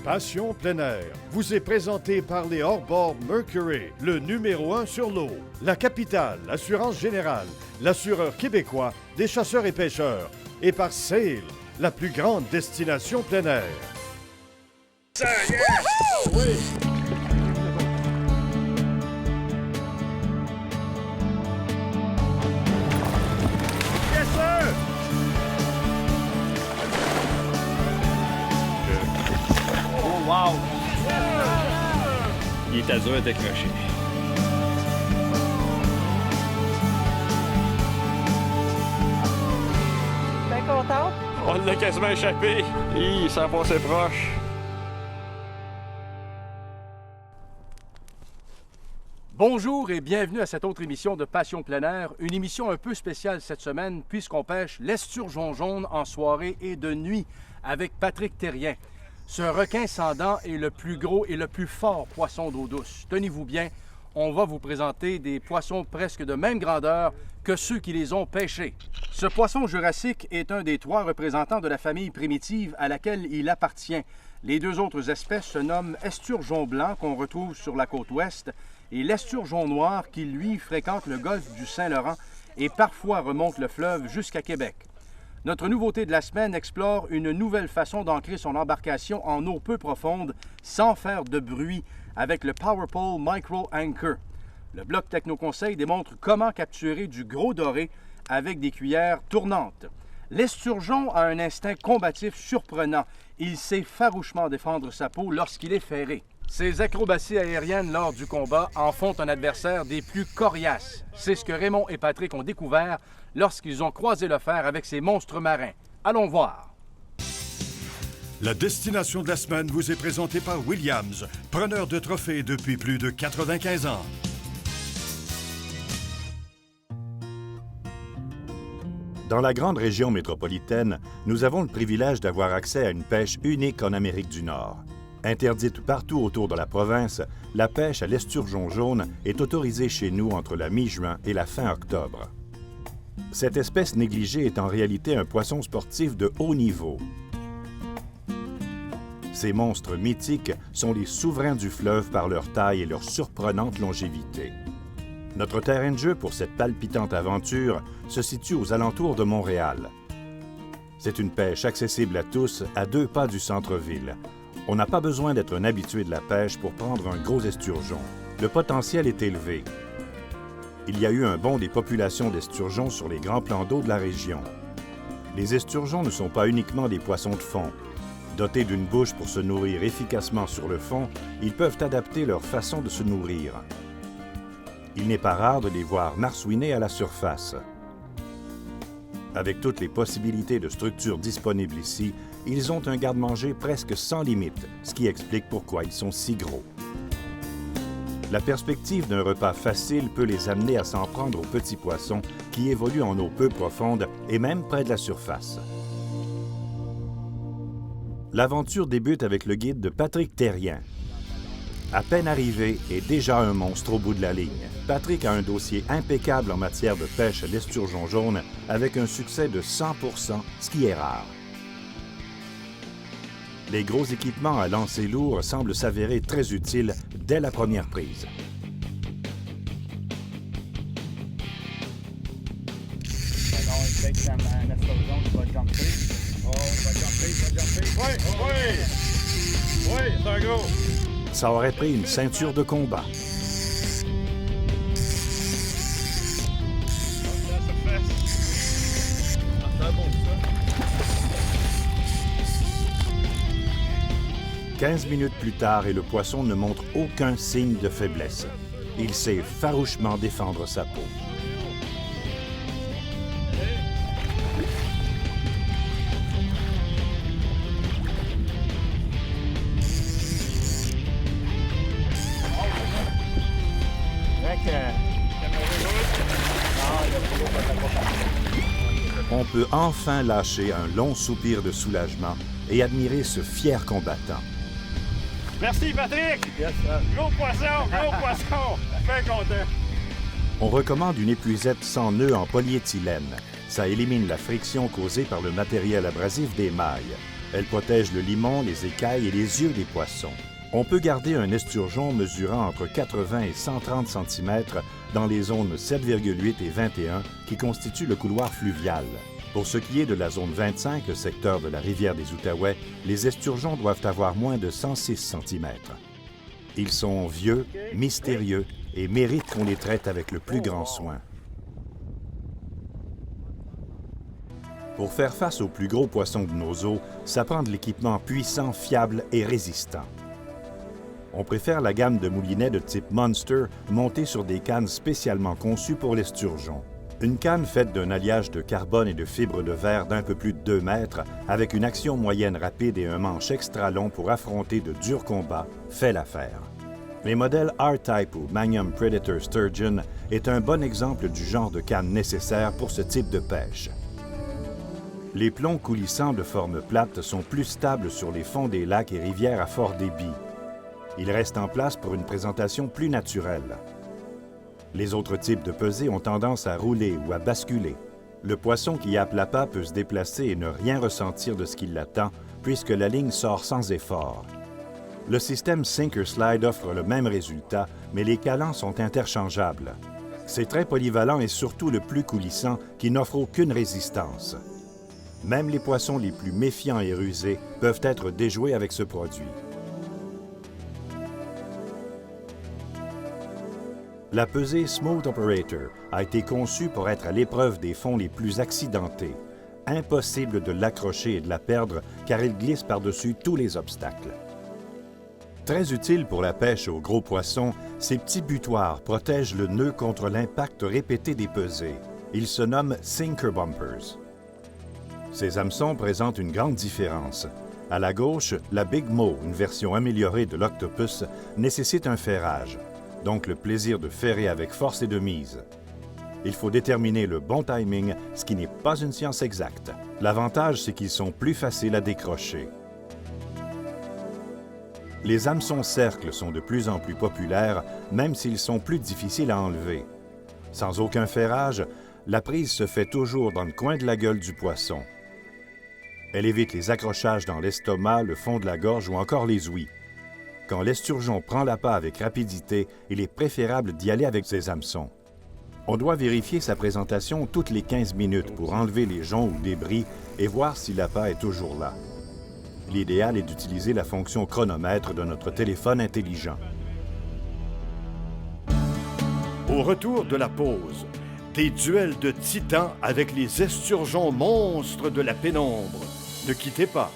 Passion plein air vous est présenté par les hors-bords Mercury, le numéro 1 sur l'eau. La capitale, l'assurance générale, l'assureur québécois des chasseurs et pêcheurs. Et par Sail, la plus grande destination plein air. Ça, yes! Oui! Yes, sir! Oh, wow! Il est à dur à décrocher. Bien content? On l'a quasiment échappé. Hi, ça passait proche. Bonjour et bienvenue à cette autre émission de Passion plein air, une émission un peu spéciale cette semaine puisqu'on pêche l'esturgeon jaune en soirée et de nuit avec Patrick Terrien. Ce requin sans dents est le plus gros et le plus fort poisson d'eau douce. Tenez-vous bien, on va vous présenter des poissons presque de même grandeur que ceux qui les ont pêchés. Ce poisson jurassique est un des 3 représentants de la famille primitive à laquelle il appartient. Les 2 autres espèces se nomment esturgeon blanc qu'on retrouve sur la côte ouest et l'esturgeon noir qui, lui, fréquente le golfe du Saint-Laurent et parfois remonte le fleuve jusqu'à Québec. Notre nouveauté de la semaine explore une nouvelle façon d'ancrer son embarcation en eau peu profonde sans faire de bruit avec le PowerPole Micro Anchor. Le bloc Technoconseil démontre comment capturer du gros doré avec des cuillères tournantes. L'esturgeon a un instinct combatif surprenant. Il sait farouchement défendre sa peau lorsqu'il est ferré. Ses acrobaties aériennes lors du combat en font un adversaire des plus coriaces. C'est ce que Raymond et Patrick ont découvert lorsqu'ils ont croisé le fer avec ces monstres marins. Allons voir. La destination de la semaine vous est présentée par Williams, preneur de trophées depuis plus de 95 ans. Dans la grande région métropolitaine, nous avons le privilège d'avoir accès à une pêche unique en Amérique du Nord. Interdite partout autour de la province, la pêche à l'esturgeon jaune est autorisée chez nous entre la mi-juin et la fin octobre. Cette espèce négligée est en réalité un poisson sportif de haut niveau. Ces monstres mythiques sont les souverains du fleuve par leur taille et leur surprenante longévité. Notre terrain de jeu pour cette palpitante aventure se situe aux alentours de Montréal. C'est une pêche accessible à tous, à 2 pas du centre-ville. On n'a pas besoin d'être un habitué de la pêche pour prendre un gros esturgeon. Le potentiel est élevé. Il y a eu un bond des populations d'esturgeons sur les grands plans d'eau de la région. Les esturgeons ne sont pas uniquement des poissons de fond. Dotés d'une bouche pour se nourrir efficacement sur le fond, ils peuvent adapter leur façon de se nourrir. Il n'est pas rare de les voir marsouiner à la surface. Avec toutes les possibilités de structure disponibles ici, ils ont un garde-manger presque sans limite, ce qui explique pourquoi ils sont si gros. La perspective d'un repas facile peut les amener à s'en prendre aux petits poissons qui évoluent en eau peu profonde et même près de la surface. L'aventure débute avec le guide de Patrick Terrien. À peine arrivé et déjà un monstre au bout de la ligne. Patrick a un dossier impeccable en matière de pêche à l'esturgeon jaune avec un succès de 100%, ce qui est rare. Les gros équipements à lancer lourd semblent s'avérer très utiles dès la première prise. Oui, c'est un gros! Ça aurait pris une ceinture de combat. « 15 minutes plus tard et le poisson ne montre aucun signe de faiblesse. Il sait farouchement défendre sa peau. On peut enfin lâcher un long soupir de soulagement et admirer ce fier combattant. Merci, Patrick! Yes, Gros poisson! Gros poisson! Bien content! On recommande une épuisette sans nœud en polyéthylène. Ça élimine la friction causée par le matériel abrasif des mailles. Elle protège le limon, les écailles et les yeux des poissons. On peut garder un esturgeon mesurant entre 80 et 130 cm dans les zones 7,8 et 21 qui constituent le couloir fluvial. Pour ce qui est de la zone 25, le secteur de la rivière des Outaouais, les esturgeons doivent avoir moins de 106 cm. Ils sont vieux, mystérieux et méritent qu'on les traite avec le plus grand soin. Pour faire face aux plus gros poissons de nos eaux, ça prend de l'équipement puissant, fiable et résistant. On préfère la gamme de moulinets de type Monster montée sur des cannes spécialement conçues pour l'esturgeon. Une canne faite d'un alliage de carbone et de fibres de verre d'un peu plus de 2 mètres, avec une action moyenne rapide et un manche extra long pour affronter de durs combats, fait l'affaire. Les modèles R-Type ou Magnum Predator Sturgeon est un bon exemple du genre de canne nécessaire pour ce type de pêche. Les plombs coulissants de forme plate sont plus stables sur les fonds des lacs et rivières à fort débit. Ils restent en place pour une présentation plus naturelle. Les autres types de pesées ont tendance à rouler ou à basculer. Le poisson qui happe l'appât peut se déplacer et ne rien ressentir de ce qui l'attend, puisque la ligne sort sans effort. Le système Sinker-Slide offre le même résultat, mais les calants sont interchangeables. C'est très polyvalent et surtout le plus coulissant qui n'offre aucune résistance. Même les poissons les plus méfiants et rusés peuvent être déjoués avec ce produit. La pesée Smooth Operator a été conçue pour être à l'épreuve des fonds les plus accidentés. Impossible de l'accrocher et de la perdre car il glisse par-dessus tous les obstacles. Très utile pour la pêche aux gros poissons, ces petits butoirs protègent le nœud contre l'impact répété des pesées. Ils se nomment Sinker Bumpers. Ces hameçons présentent une grande différence. À la gauche, la Big Mo, une version améliorée de l'Octopus, nécessite un ferrage, donc le plaisir de ferrer avec force et de mise. Il faut déterminer le bon timing, ce qui n'est pas une science exacte. L'avantage, c'est qu'ils sont plus faciles à décrocher. Les hameçons cercles sont de plus en plus populaires, même s'ils sont plus difficiles à enlever. Sans aucun ferrage, la prise se fait toujours dans le coin de la gueule du poisson. Elle évite les accrochages dans l'estomac, le fond de la gorge ou encore les ouïes. Quand l'esturgeon prend l'appât avec rapidité, il est préférable d'y aller avec ses hameçons. On doit vérifier sa présentation toutes les 15 minutes pour enlever les joncs ou débris et voir si l'appât est toujours là. L'idéal est d'utiliser la fonction chronomètre de notre téléphone intelligent. Au retour de la pause, des duels de titans avec les esturgeons monstres de la pénombre. Ne quittez pas.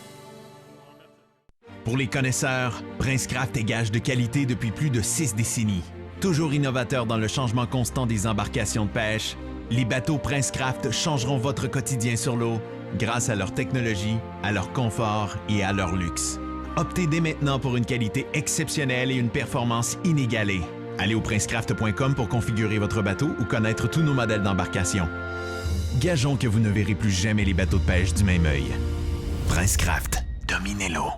Pour les connaisseurs, Princecraft est gage de qualité depuis plus de 6 décennies. Toujours innovateur dans le changement constant des embarcations de pêche, les bateaux Princecraft changeront votre quotidien sur l'eau grâce à leur technologie, à leur confort et à leur luxe. Optez dès maintenant pour une qualité exceptionnelle et une performance inégalée. Allez au princecraft.com pour configurer votre bateau ou connaître tous nos modèles d'embarcation. Gageons que vous ne verrez plus jamais les bateaux de pêche du même œil. Princecraft, dominez l'eau.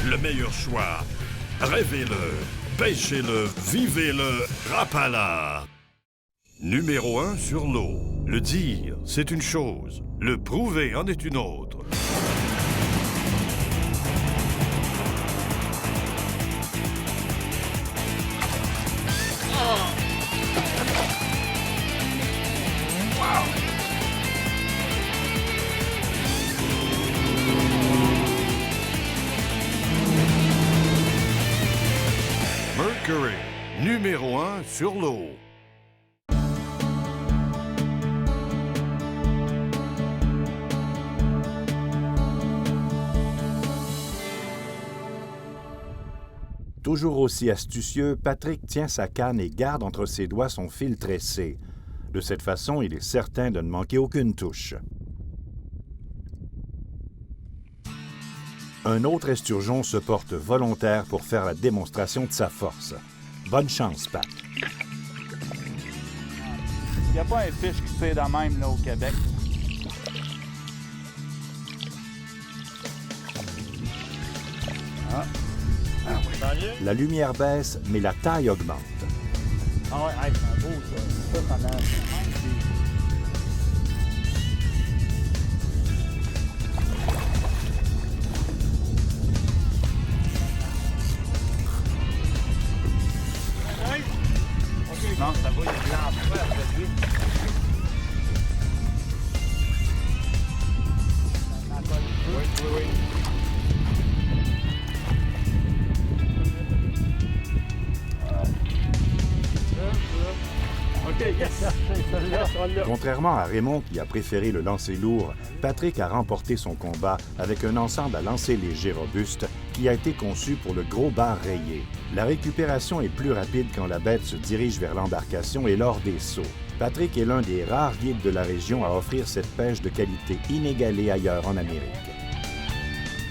Le meilleur choix. Rêvez-le, pêchez-le, vivez-le, Rapala. Numéro 1 sur l'eau. Le dire, c'est une chose. Le prouver en est une autre. Mercury, numéro 1 sur l'eau. Toujours aussi astucieux, Patrick tient sa canne et garde entre ses doigts son fil tressé. De cette façon, il est certain de ne manquer aucune touche. Un autre esturgeon se porte volontaire pour faire la démonstration de sa force. Bonne chance, Pat. Il n'y a pas un fiche qui tire de même là, au Québec. La lumière baisse, mais la taille augmente. Ah ouais, hey, c'est beau ça. Ça marche. Non, ça va, il y a de l'emploi après lui. Oui. OK, yes! Contrairement à Raymond qui a préféré le lancer lourd, Patrick a remporté son combat avec un ensemble à lancer léger robuste qui a été conçu pour le gros bar rayé. La récupération est plus rapide quand la bête se dirige vers l'embarcation et lors des sauts. Patrick est l'un des rares guides de la région à offrir cette pêche de qualité inégalée ailleurs en Amérique.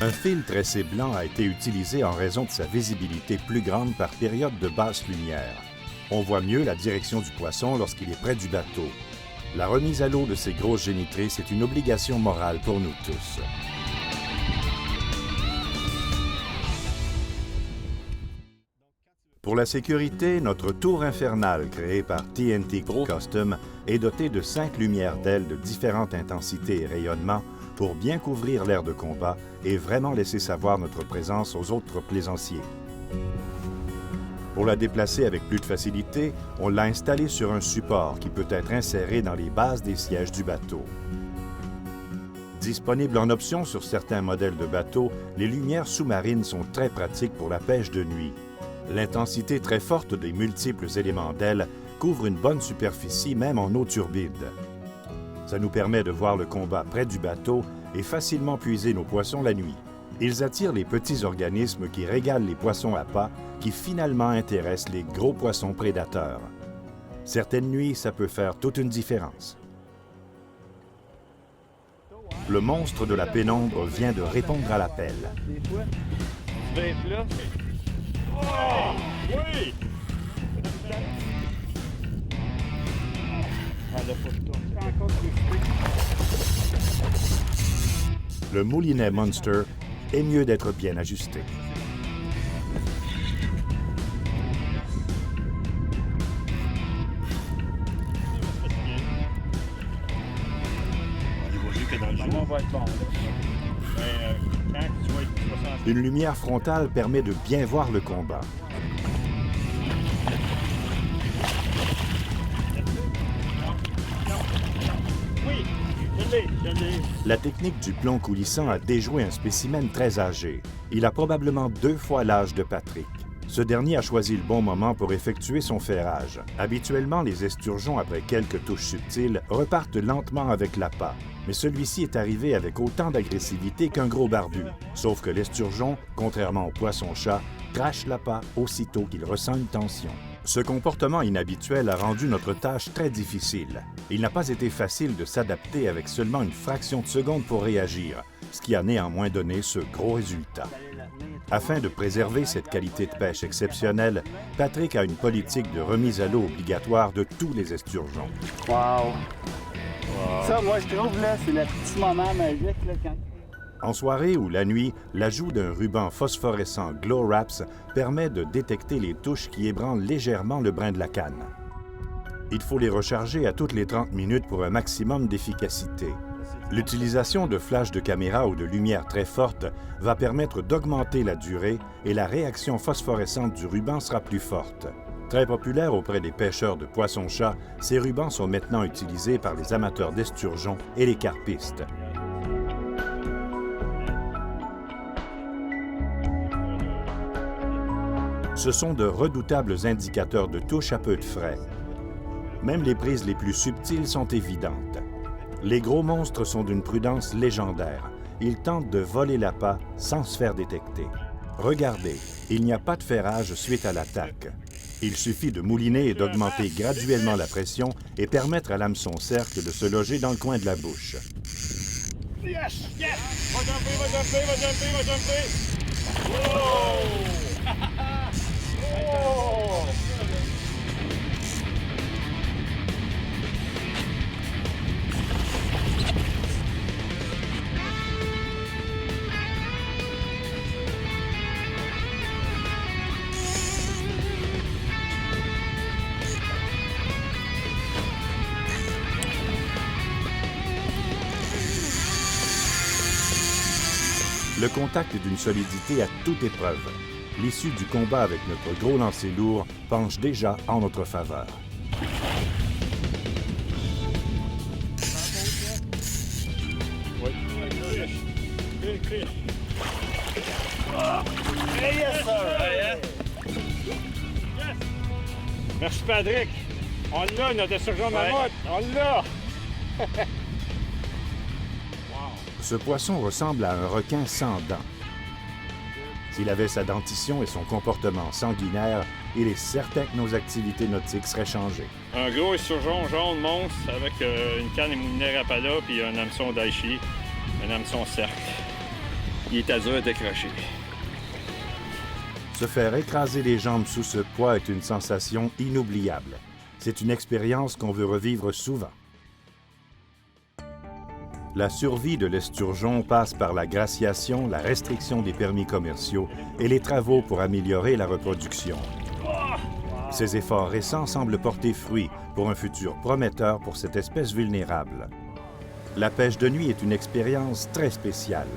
Un fil tressé blanc a été utilisé en raison de sa visibilité plus grande par période de basse lumière. On voit mieux la direction du poisson lorsqu'il est près du bateau. La remise à l'eau de ces grosses génitrices est une obligation morale pour nous tous. Pour la sécurité, notre tour infernale créée par TNT Custom est dotée de 5 lumières d'ailes de différentes intensités et rayonnements pour bien couvrir l'aire de combat et vraiment laisser savoir notre présence aux autres plaisanciers. Pour la déplacer avec plus de facilité, on l'a installée sur un support qui peut être inséré dans les bases des sièges du bateau. Disponibles en option sur certains modèles de bateaux, les lumières sous-marines sont très pratiques pour la pêche de nuit. L'intensité très forte des multiples éléments d'ailes couvre une bonne superficie même en eau turbide. Ça nous permet de voir le combat près du bateau et facilement puiser nos poissons la nuit. Ils attirent les petits organismes qui régalent les poissons à pas, qui finalement intéressent les gros poissons prédateurs. Certaines nuits, ça peut faire toute une différence. Le monstre de la pénombre vient de répondre à l'appel. Oh! Oui! Le moulinet Monster est mieux d'être bien ajusté. Une lumière frontale permet de bien voir le combat. La technique du plomb coulissant a déjoué un spécimen très âgé. Il a probablement 2 fois l'âge de Patrick. Ce dernier a choisi le bon moment pour effectuer son ferrage. Habituellement, les esturgeons, après quelques touches subtiles, repartent lentement avec l'appât. Mais celui-ci est arrivé avec autant d'agressivité qu'un gros barbu. Sauf que l'esturgeon, contrairement au poisson-chat, crache l'appât aussitôt qu'il ressent une tension. Ce comportement inhabituel a rendu notre tâche très difficile. Il n'a pas été facile de s'adapter avec seulement une fraction de seconde pour réagir, ce qui a néanmoins donné ce gros résultat. Afin de préserver cette qualité de pêche exceptionnelle, Patrick a une politique de remise à l'eau obligatoire de tous les esturgeons. Wow! Ça, moi, je trouve, là, c'est le petit moment magique, là, quand... En soirée ou la nuit, l'ajout d'un ruban phosphorescent Glow Wraps permet de détecter les touches qui ébranlent légèrement le brin de la canne. Il faut les recharger à toutes les 30 minutes pour un maximum d'efficacité. L'utilisation de flashs de caméra ou de lumière très forte va permettre d'augmenter la durée et la réaction phosphorescente du ruban sera plus forte. Très populaire auprès des pêcheurs de poissons-chat, ces rubans sont maintenant utilisés par les amateurs d'esturgeons et les carpistes. Ce sont de redoutables indicateurs de touche à peu de frais. Même les prises les plus subtiles sont évidentes. Les gros monstres sont d'une prudence légendaire. Ils tentent de voler l'appât sans se faire détecter. Regardez, il n'y a pas de ferrage suite à l'attaque. Il suffit de mouliner et d'augmenter graduellement la pression et permettre à l'hameçon cercle de se loger dans le coin de la bouche. Yes! Yes! Va jumper! Le contact d'une solidité à toute épreuve. L'issue du combat avec notre gros lancer lourd penche déjà en notre faveur. Oui. Fish, fish. Yes, sir! Yes! Merci, Patrick. On l'a, notre surgeon mammouth. On l'a! Ce poisson ressemble à un requin sans dents. S'il avait sa dentition et son comportement sanguinaire, il est certain que nos activités nautiques seraient changées. Un gros esturgeon jaune monstre avec une canne émoulinée Rapala puis un hameçon Daishi, un hameçon cercle. Il est à dur à décrocher. Se faire écraser les jambes sous ce poids est une sensation inoubliable. C'est une expérience qu'on veut revivre souvent. La survie de l'esturgeon passe par la graciation, la restriction des permis commerciaux et les travaux pour améliorer la reproduction. Ces efforts récents semblent porter fruit pour un futur prometteur pour cette espèce vulnérable. La pêche de nuit est une expérience très spéciale.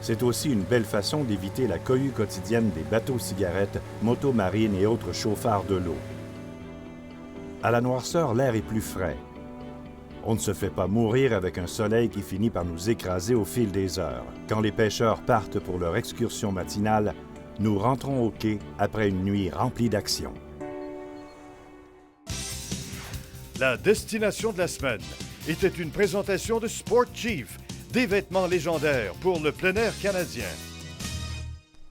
C'est aussi une belle façon d'éviter la cohue quotidienne des bateaux-cigarettes, motos marines et autres chauffards de l'eau. À la noirceur, l'air est plus frais. On ne se fait pas mourir avec un soleil qui finit par nous écraser au fil des heures. Quand les pêcheurs partent pour leur excursion matinale, nous rentrons au quai après une nuit remplie d'action. La destination de la semaine était une présentation de Sport Chief, des vêtements légendaires pour le plein air canadien.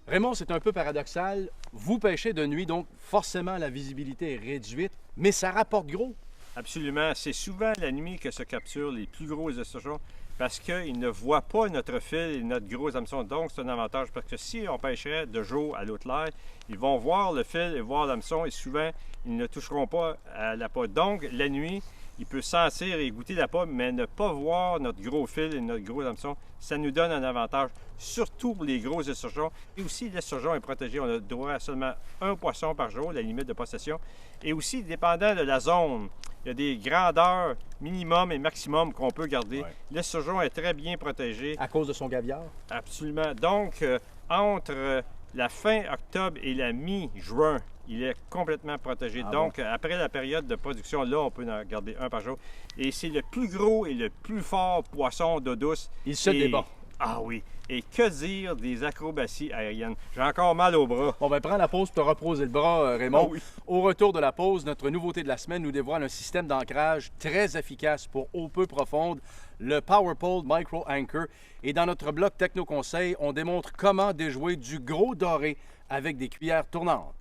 Raymond, c'est un peu paradoxal. Vous pêchez de nuit, donc forcément la visibilité est réduite, mais ça rapporte gros. Absolument. C'est souvent la nuit que se capturent les plus gros esturgeons parce qu'ils ne voient pas notre fil et notre gros hameçon. Donc, c'est un avantage parce que si on pêcherait de jour à l'autre l'air, ils vont voir le fil et voir l'hameçon et souvent, ils ne toucheront pas à la pote. Donc, la nuit, il peut sentir et goûter la pomme, mais ne pas voir notre gros fil et notre gros hameçon, ça nous donne un avantage, surtout pour les gros esturgeons. Et aussi, l'esturgeon est protégé. On a droit à seulement un poisson par jour, la limite de possession. Et aussi, dépendant de la zone, il y a des grandeurs minimum et maximum qu'on peut garder. Ouais. L'esturgeon est très bien protégé. À cause de son gaviard? Absolument. Donc, entre la fin octobre et la mi-juin, il est complètement protégé. Donc, après la période de production, là, on peut en garder un par jour. Et c'est le plus gros et le plus fort poisson d'eau douce. Il se débat. Ah oui. Et que dire des acrobaties aériennes? J'ai encore mal au bras. On va prendre la pause pour te reposer le bras, Raymond. Ah oui. Au retour de la pause, notre nouveauté de la semaine nous dévoile un système d'ancrage très efficace pour eau peu profonde, le PowerPole Micro Anchor. Et dans notre bloc Techno Conseil, on démontre comment déjouer du gros doré avec des cuillères tournantes.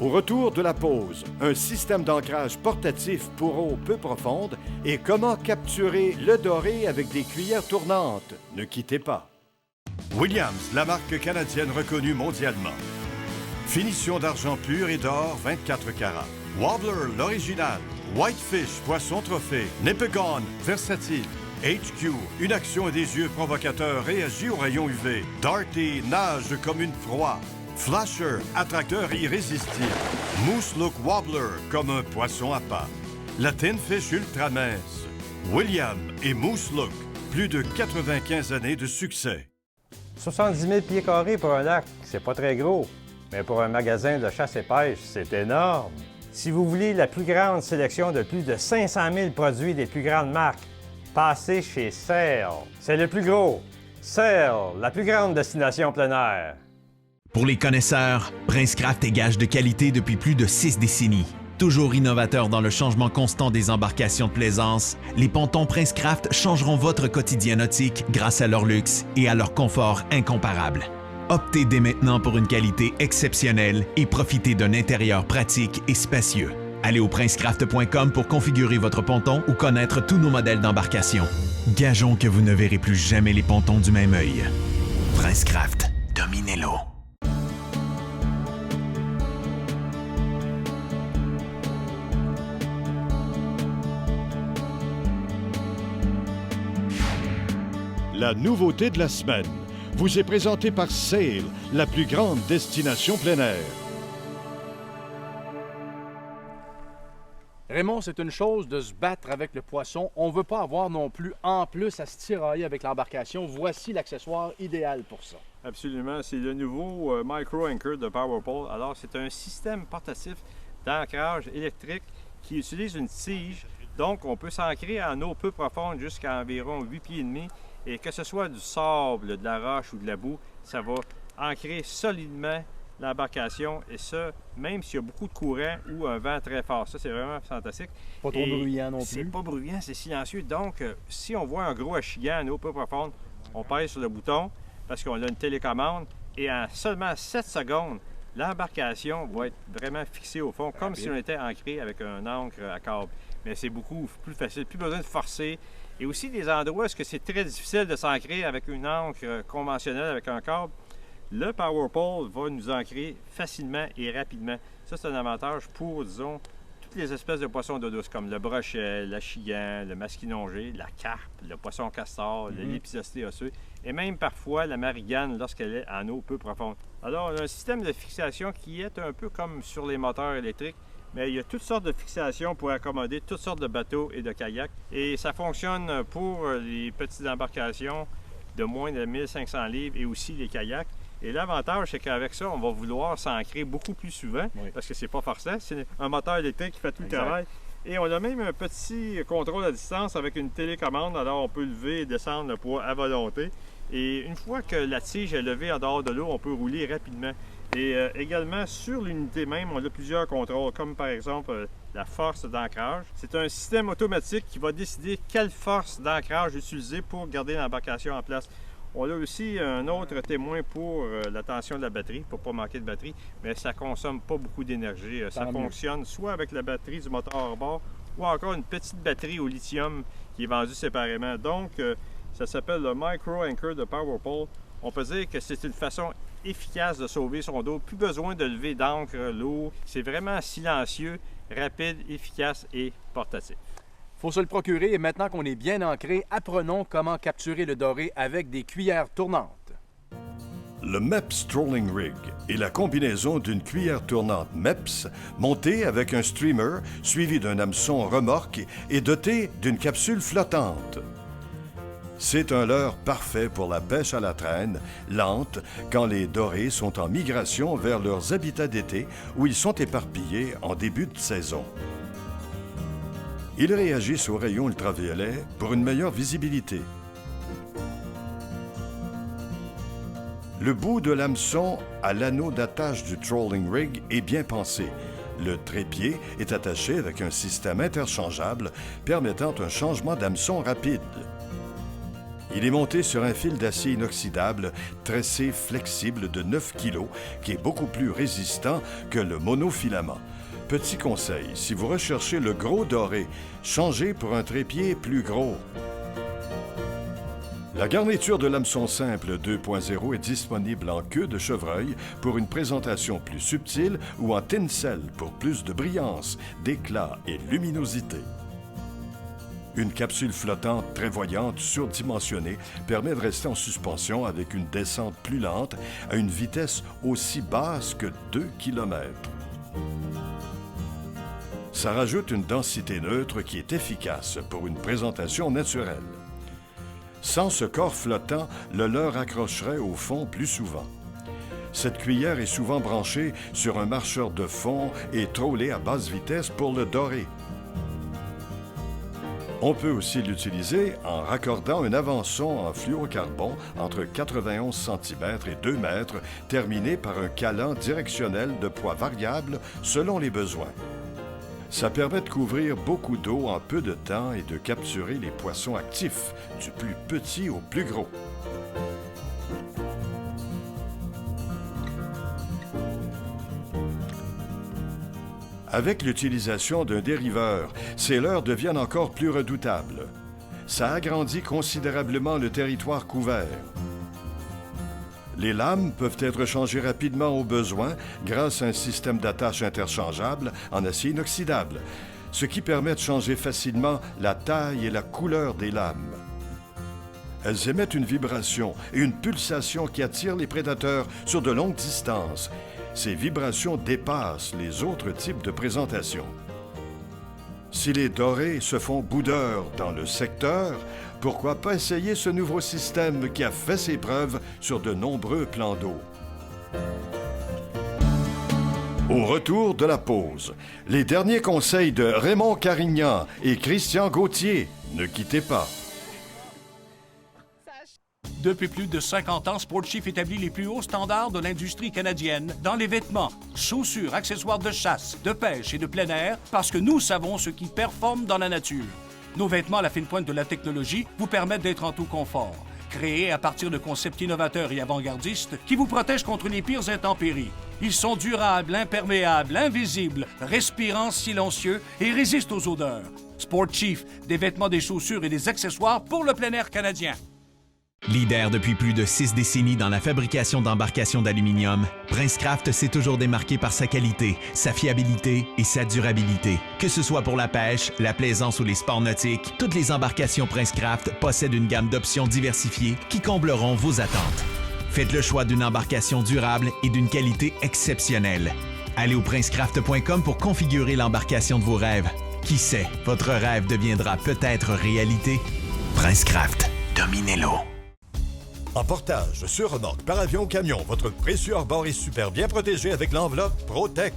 Au retour de la pause, un système d'ancrage portatif pour eau peu profonde et comment capturer le doré avec des cuillères tournantes. Ne quittez pas. Williams, la marque canadienne reconnue mondialement. Finition d'argent pur et d'or 24 carats. Wobbler, l'original. Whitefish, poisson trophée. Nipigon, versatile. HQ, une action et des yeux provocateurs réagit aux rayons UV. Darty, nage comme une proie. Flasher, attracteur irrésistible. Moose Look Wobbler, comme un poisson à pas. La Tin Fish ultra mince. William et Moose Look, plus de 95 années de succès. 70 000 pieds carrés pour un lac, c'est pas très gros. Mais pour un magasin de chasse et pêche, c'est énorme. Si vous voulez la plus grande sélection de plus de 500 000 produits des plus grandes marques, passez chez Sail. C'est le plus gros. Sail, la plus grande destination plein air. Pour les connaisseurs, Princecraft est gage de qualité depuis plus de 6 décennies. Toujours innovateur dans le changement constant des embarcations de plaisance, les pontons Princecraft changeront votre quotidien nautique grâce à leur luxe et à leur confort incomparable. Optez dès maintenant pour une qualité exceptionnelle et profitez d'un intérieur pratique et spacieux. Allez au princecraft.com pour configurer votre ponton ou connaître tous nos modèles d'embarcation. Gageons que vous ne verrez plus jamais les pontons du même œil. Princecraft, dominez-le. La nouveauté de la semaine vous est présentée par Sail, la plus grande destination plein air. Raymond, c'est une chose de se battre avec le poisson. On ne veut pas avoir non plus en plus à se tirailler avec l'embarcation. Voici l'accessoire idéal pour ça. Absolument. C'est le nouveau Micro Anchor de PowerPole. Alors, c'est un système portatif d'ancrage électrique qui utilise une tige. Donc, on peut s'ancrer en eau peu profonde jusqu'à environ 8 pieds et demi. Et que ce soit du sable, de la roche ou de la boue, ça va ancrer solidement l'embarcation, et ça, même s'il y a beaucoup de courant ou un vent très fort. Ça, c'est vraiment fantastique. Pas trop bruyant non plus. C'est pas bruyant, c'est silencieux. Donc, si on voit un gros achigan en eau peu profonde, on pèse sur le bouton parce qu'on a une télécommande et en seulement 7 secondes, l'embarcation va être vraiment fixée au fond, comme si on était ancré avec un ancre à câble. Mais c'est beaucoup plus facile, plus besoin de forcer. Et aussi des endroits où c'est très difficile de s'ancrer avec une ancre conventionnelle, avec un câble. Le PowerPole va nous ancrer facilement et rapidement. Ça, c'est un avantage pour, disons, toutes les espèces de poissons d'eau douce, comme le brochet, l'achigan, le masquinongé, la carpe, le poisson castor, le lépisosté osseux, et même parfois la marigane lorsqu'elle est en eau peu profonde. Alors, on a un système de fixation qui est un peu comme sur les moteurs électriques, mais il y a toutes sortes de fixations pour accommoder toutes sortes de bateaux et de kayaks. Et ça fonctionne pour les petites embarcations de moins de 1500 livres et aussi les kayaks. Et l'avantage, c'est qu'avec ça, on va vouloir s'ancrer beaucoup plus souvent, parce que c'est pas forcément, c'est un moteur électrique qui fait tout le travail. Et on a même un petit contrôle à distance avec une télécommande, alors on peut lever et descendre le poids à volonté. Et une fois que la tige est levée en dehors de l'eau, on peut rouler rapidement. Et également, sur l'unité même, on a plusieurs contrôles, comme par exemple la force d'ancrage. C'est un système automatique qui va décider quelle force d'ancrage utiliser pour garder l'embarcation en place. On a aussi un autre témoin pour la tension de la batterie, pour ne pas manquer de batterie, mais ça ne consomme pas beaucoup d'énergie. Ça fonctionne soit avec la batterie du moteur hors bord ou encore une petite batterie au lithium qui est vendue séparément. Donc, ça s'appelle le Micro Anchor de PowerPole. On peut dire que c'est une façon efficace de sauver son dos. Plus besoin de lever d'ancre lourd. C'est vraiment silencieux, rapide, efficace et portatif. Faut se le procurer et maintenant qu'on est bien ancré, apprenons comment capturer le doré avec des cuillères tournantes. Le MEPS Trolling Rig est la combinaison d'une cuillère tournante MEPS montée avec un streamer suivi d'un hameçon remorque et doté d'une capsule flottante. C'est un leurre parfait pour la pêche à la traîne, lente, quand les dorés sont en migration vers leurs habitats d'été où ils sont éparpillés en début de saison. Ils réagissent aux rayons ultraviolets pour une meilleure visibilité. Le bout de l'hameçon à l'anneau d'attache du trolling rig est bien pensé. Le trépied est attaché avec un système interchangeable permettant un changement d'hameçon rapide. Il est monté sur un fil d'acier inoxydable tressé flexible de 9 kg qui est beaucoup plus résistant que le monofilament. Petit conseil, si vous recherchez le gros doré, changez pour un trépied plus gros. La garniture de l'hameçon simple 2.0 est disponible en queue de chevreuil pour une présentation plus subtile ou en tinsel pour plus de brillance, d'éclat et luminosité. Une capsule flottante très voyante surdimensionnée permet de rester en suspension avec une descente plus lente à une vitesse aussi basse que 2 km. Ça rajoute une densité neutre qui est efficace pour une présentation naturelle. Sans ce corps flottant, le leurre accrocherait au fond plus souvent. Cette cuillère est souvent branchée sur un marcheur de fond et trollée à basse vitesse pour le dorer. On peut aussi l'utiliser en raccordant un avançon en fluorocarbone entre 91 cm et 2 mètres, terminé par un calan directionnel de poids variable selon les besoins. Ça permet de couvrir beaucoup d'eau en peu de temps et de capturer les poissons actifs, du plus petit au plus gros. Avec l'utilisation d'un dériveur, ces leurres deviennent encore plus redoutables. Ça agrandit considérablement le territoire couvert. Les lames peuvent être changées rapidement au besoin grâce à un système d'attache interchangeable en acier inoxydable, ce qui permet de changer facilement la taille et la couleur des lames. Elles émettent une vibration et une pulsation qui attirent les prédateurs sur de longues distances. Ces vibrations dépassent les autres types de présentation. Si les dorés se font boudeurs dans le secteur, pourquoi pas essayer ce nouveau système qui a fait ses preuves sur de nombreux plans d'eau? Au retour de la pause, les derniers conseils de Raymond Carignan et Christian Gauthier. Ne quittez pas. Depuis plus de 50 ans, Sportchief établit les plus hauts standards de l'industrie canadienne dans les vêtements, chaussures, accessoires de chasse, de pêche et de plein air parce que nous savons ce qui performe dans la nature. Nos vêtements à la fine pointe de la technologie vous permettent d'être en tout confort. Créés à partir de concepts innovateurs et avant-gardistes qui vous protègent contre les pires intempéries. Ils sont durables, imperméables, invisibles, respirants, silencieux et résistent aux odeurs. Sportchief, des vêtements, des chaussures et des accessoires pour le plein air canadien. Leader depuis plus de 6 décennies dans la fabrication d'embarcations d'aluminium, Princecraft s'est toujours démarqué par sa qualité, sa fiabilité et sa durabilité. Que ce soit pour la pêche, la plaisance ou les sports nautiques, toutes les embarcations Princecraft possèdent une gamme d'options diversifiées qui combleront vos attentes. Faites le choix d'une embarcation durable et d'une qualité exceptionnelle. Allez au princecraft.com pour configurer l'embarcation de vos rêves. Qui sait, votre rêve deviendra peut-être réalité. Princecraft, dominez-le. En portage, sur remorque, par avion ou camion, votre précieux hors-bord est super bien protégé avec l'enveloppe ProTech.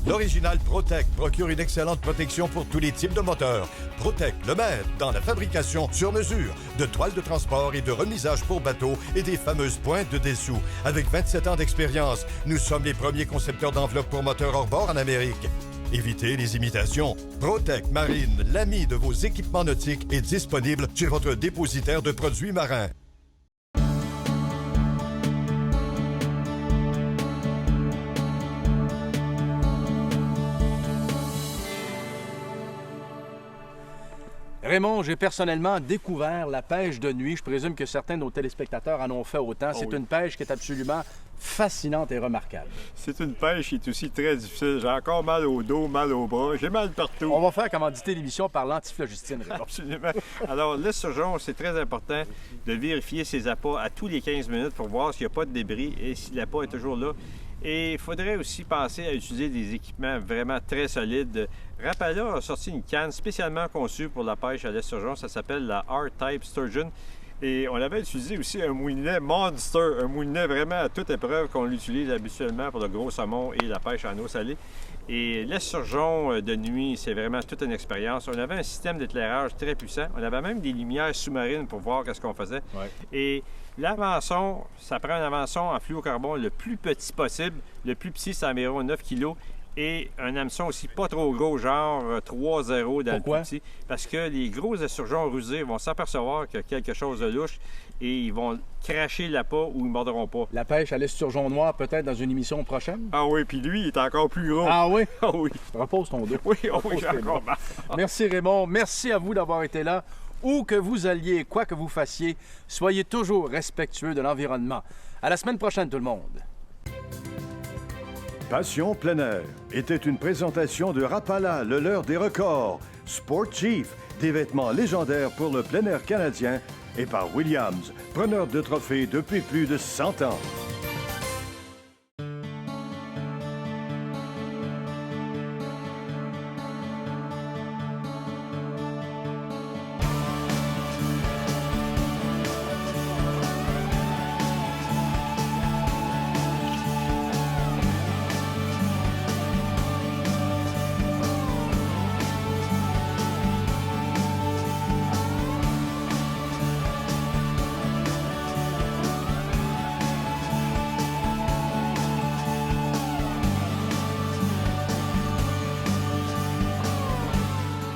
L'original ProTech procure une excellente protection pour tous les types de moteurs. ProTech, le maître dans la fabrication sur mesure de toiles de transport et de remisage pour bateaux et des fameuses pointes de dessous. Avec 27 ans d'expérience, nous sommes les premiers concepteurs d'enveloppes pour moteurs hors-bord en Amérique. Évitez les imitations. ProTech Marine, l'ami de vos équipements nautiques, est disponible chez votre dépositaire de produits marins. Raymond, j'ai personnellement découvert la pêche de nuit. Je présume que certains de nos téléspectateurs en ont fait autant. C'est une pêche qui est absolument fascinante et remarquable. C'est une pêche qui est aussi très difficile. J'ai encore mal au dos, mal au bras, j'ai mal partout. On va faire commanditer l'émission par l'antiflogistine, Raymond. Absolument. Alors, l'esturgeon, c'est très important de vérifier ses appâts à tous les 15 minutes pour voir s'il n'y a pas de débris et si l'appât est toujours là. Et il faudrait aussi penser à utiliser des équipements vraiment très solides. Rapala a sorti une canne spécialement conçue pour la pêche à l'esturgeon. Ça s'appelle la R-Type Sturgeon. Et on avait utilisé aussi un moulinet Monster, un moulinet vraiment à toute épreuve qu'on utilise habituellement pour le gros saumon et la pêche en eau salée. Et l'esturgeon de nuit, c'est vraiment toute une expérience. On avait un système d'éclairage très puissant. On avait même des lumières sous-marines pour voir ce qu'on faisait. Ouais. Et l'avançon, ça prend un avançon en fluorocarbone le plus petit possible. Le plus petit, c'est environ 9 kg. Et un hameçon aussi pas trop gros, genre 3-0 dans Pourquoi? le petit. Parce que les gros esturgeons rusés vont s'apercevoir qu'il y a quelque chose de louche et ils vont cracher l'appât ou ils ne mordront pas. La pêche à l'esturgeon noir, peut-être dans une émission prochaine? Ah oui, puis lui, il est encore plus gros. Ah oui? Ah oui. Repose ton dos. Oui, j'ai encore mal. Merci Raymond. Merci à vous d'avoir été là. Où que vous alliez, quoi que vous fassiez, soyez toujours respectueux de l'environnement. À la semaine prochaine, tout le monde. Passion plein air était une présentation de Rapala, le leurre des records, Sportchief, des vêtements légendaires pour le plein air canadien, et par Williams, preneur de trophées depuis plus de 100 ans.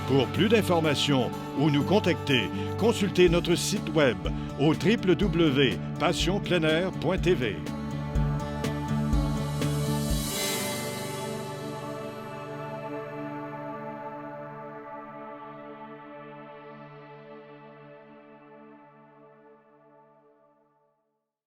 Pour plus d'informations ou nous contacter, consultez notre site web au www.passionpleinair.tv.